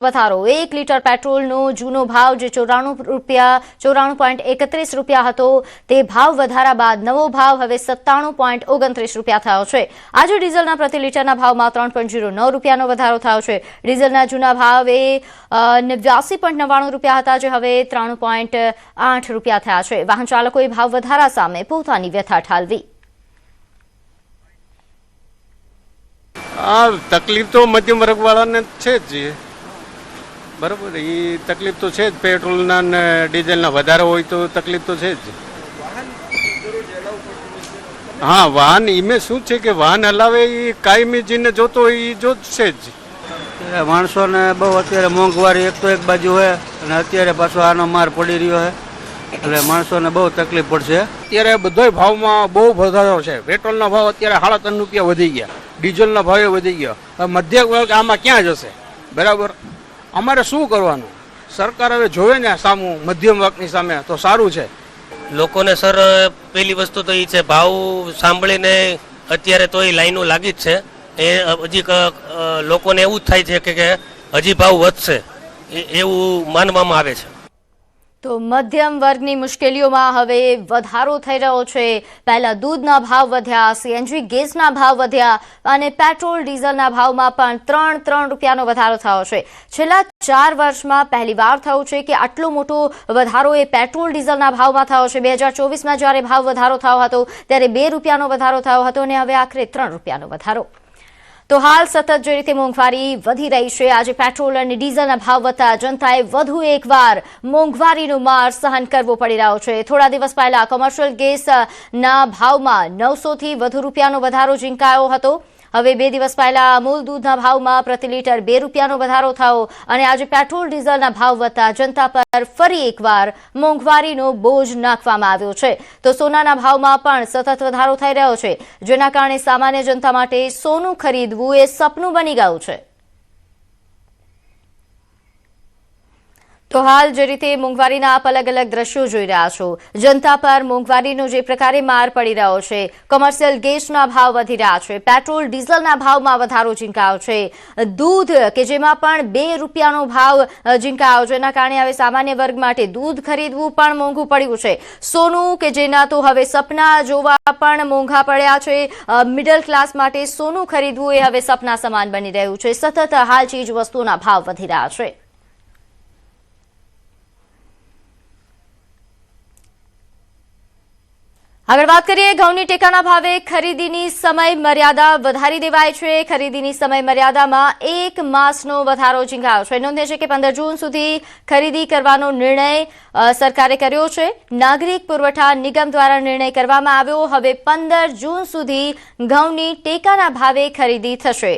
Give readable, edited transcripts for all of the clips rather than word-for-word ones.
વધારો 1 લીટર પેટ્રોલનો જૂનો ભાવ જે 94.31 રૂપિયા હતો તે ભાવ વધારા બાદ નવો ભાવ હવે 97.29 રૂપિયા થયો છે। આજે ડીઝલના પ્રતિ લીટરના ભાવમાં 3.09 રૂપિયાનો વધારો થયો છે। ડીઝલના જૂના ભાવ એ 89.99 રૂપિયા હતા જે હવે 3.8 રૂપિયા થયા છે। વાહન ચાલકોએ ભાવ વધારા સામે પોતાની વ્યથા ઠાલવી। तकलीफ तो मध्यम वर्ग वाला ने छे जी बराबर ये तकलीफ तो छे पेट्रोल ना डीजल ना વધારે હોય તો તકલીફ તો છે જ। હા વાહન ઈમે શું છે કે વાહન હલાવે એ કાયમી જીને જોતો હોય એ જો છે જ। માણસોને બહુ અત્યારે મોંઘવારી એક તો એક બાજુ હોય અને અત્યારે પાછો આનો માર પડી રહ્યો છે એટલે માણસોને બહુ તકલીફ પડશે। અત્યારે બધોય ભાવમાં બહુ વધારો છે। પેટ્રોલના ભાવ અત્યારે 3.5 રૂપિયા વધી ગયા, ડીઝલના ભાવે વધી ગયા। હવે મધ્યમ વર્ગ આમાં ક્યાં જશે? બરાબર, અમારે શું કરવાનું? સરકાર હવે જોવે ને સામું મધ્યમ વર્ગની સામે તો સારું છે। લોકોને સર પહેલી વસ્તુ તો એ છે ભાવ સાંભળીને અત્યારે તો એ લાઈનો લાગી જ છે। એ હજી લોકોને એવું જ થાય છે કે હજી ભાવ વધશે એવું માનવામાં આવે છે। તો મધ્યમ વર્ગની મુશ્કેલીઓમાં હવે વધારો થઈ રહ્યો છે। પહેલા દૂધના ભાવ વધ્યા, સીએનજી ગેસના ભાવ વધ્યા અને પેટ્રોલ ડીઝલના ભાવમાં પણ 3 રૂપિયાનો વધારો થયો છે। છેલ્લા 4 વર્ષમાં પહેલીવાર થયું છે કે આટલો મોટો વધારો એ પેટ્રોલ ડીઝલના ભાવમાં થયો છે। 2024માં જ્યારે ભાવ વધારો થયો હતો ત્યારે 2 રૂપિયાનો વધારો થયો હતો અને હવે આખરે 3 રૂપિયાનો વધારો। તો હાલ સતત જે રીતે મોંઘવારી વધી રહી છે, આજે પેટ્રોલ અને ડીઝલના ભાવ વધતા જનતાએ વધુ એકવાર મોંઘવારીનો માર સહન કરવો પડી રહ્યો છે। થોડા દિવસ પહેલા કોમર્શિયલ ગેસના ભાવમાં 900 થી વધુ રૂપિયાનો વધારો ઝીંકાયો હતો। હવે 2 દિવસ પહેલા અમૂલ દૂધના ભાવમાં પ્રતિ લીટર 2 રૂપિયાનો વધારો થયો અને આજે પેટ્રોલ ડીઝલના ભાવ વધતા જનતા પર ફરી એકવાર મોંઘવારીનો બોજ નાખવામાં આવ્યો છે। તો સોનાના ભાવમાં પણ સતત વધારો થઈ રહ્યો છે, જેના કારણે સામાન્ય જનતા માટે સોનું ખરીદવું એ સપનું બની ગયું છે। તો હાલ જે રીતે મોંઘવારીના આપ અલગ અલગ દ્રશ્યો જોઈ રહ્યા છો, જનતા પર મોંઘવારીનો જે પ્રકારે માર પડી રહ્યો છે, કોમર્શિયલ ગેસના ભાવ વધી રહ્યા છે, પેટ્રોલ ડીઝલના ભાવમાં વધારો ઝીંકાયો છે, દૂધ કે જેમાં પણ 2 રૂપિયાનો ભાવ ઝીંકાયો, જેના કારણે હવે સામાન્ય વર્ગ માટે દૂધ ખરીદવું પણ મોંઘું પડ્યું છે। સોનું કે જેના તો હવે સપના જોવા પણ મોંઘા પડ્યા છે। મિડલ ક્લાસ માટે સોનું ખરીદવું એ હવે સપના સમાન બની રહ્યું છે। સતત હાલ ચીજ વસ્તુઓના ભાવ વધી રહ્યા છે। આગળ વાત કરીએ, ઘઉંની ટેકાના ભાવે ખરીદીની સમય મર્યાદા વધારી દેવાઈ છે। ખરીદીની સમય મર્યાદામાં 1 માસનો વધારો ઝીંકાયો છે। નોંધે છે કે 15 જૂન સુધી ખરીદી કરવાનો નિર્ણય સરકારે કર્યો છે। નાગરિક પુરવઠા નિગમ દ્વારા નિર્ણય કરવામાં આવ્યો। હવે 15 જૂન સુધી ઘઉંની ટેકાના ભાવે ખરીદી થશે।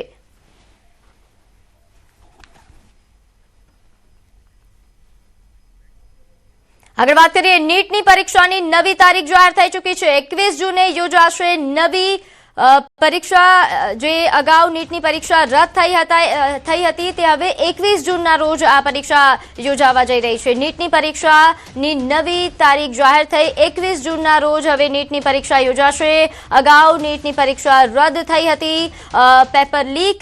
આગળ વાત કરીએ, નીટની પરીક્ષાની નવી તારીખ જાહેર થઈ ચૂકી છે। 21 જૂને યોજાશે નવી પરીક્ષા। જે અગાઉ નીટની પરીક્ષા રદ થઈ હતી તે હવે 21 જૂનના રોજ આ પરીક્ષા યોજાવા જઈ રહી છે। નીટની પરીક્ષાની નવી તારીખ જાહેર થઈ 21 જૂનના રોજ હવે નીટની પરીક્ષા યોજાશે। અગાઉ નીટની પરીક્ષા રદ થઈ હતી। પેપર લીક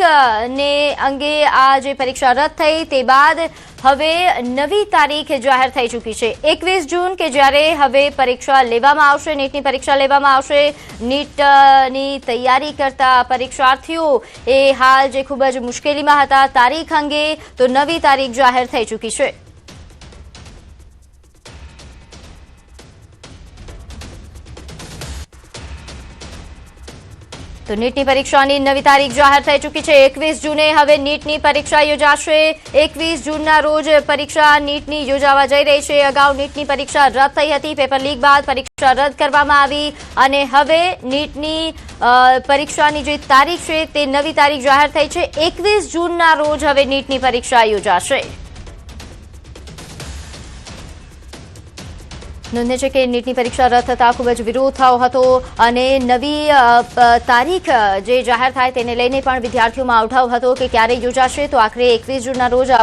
ને અંગે આ જે પરીક્ષા રદ થઈ તે બાદ હવે નવી તારીખ જાહેર થઈ ચૂકી છે 21 જૂન કે જ્યારે હવે પરીક્ષા લેવામાં આવશે, નીટની પરીક્ષા લેવામાં આવશે। નીટની તૈયારી કરતા પરીક્ષાર્થીઓ એ હાલ જે ખૂબ જ મુશ્કેલીમાં હતા, તારીખ અંગે તો નવી તારીખ જાહેર થઈ ચૂકી છે। તો નીટની પરીક્ષાની નવી તારીખ જાહેર થઈ ચૂકી છે। 21 જૂને હવે નીટની પરીક્ષા યોજાશે। 21 જૂનના રોજ પરીક્ષા નીટની યોજાવા જઈ રહી છે। અગાઉ નીટની પરીક્ષા રદ થઈ હતી, પેપર લીક બાદ પરીક્ષા રદ કરવામાં આવી અને હવે નીટની પરીક્ષાની જે તારીખ છે તે નવી તારીખ જાહેર થઈ છે। 21 જૂનના રોજ હવે નીટની પરીક્ષા યોજાશે। નોંધે છે કે નીટની પરીક્ષા રદ થતાં ખૂબ જ વિરોધ થયો હતો અને નવી તારીખ જે જાહેર થાય તેને લઈને પણ વિદ્યાર્થીઓમાં અવઢવ હતો કે ક્યારે યોજાશે। તો આખરે 21 જૂનના રોજ આ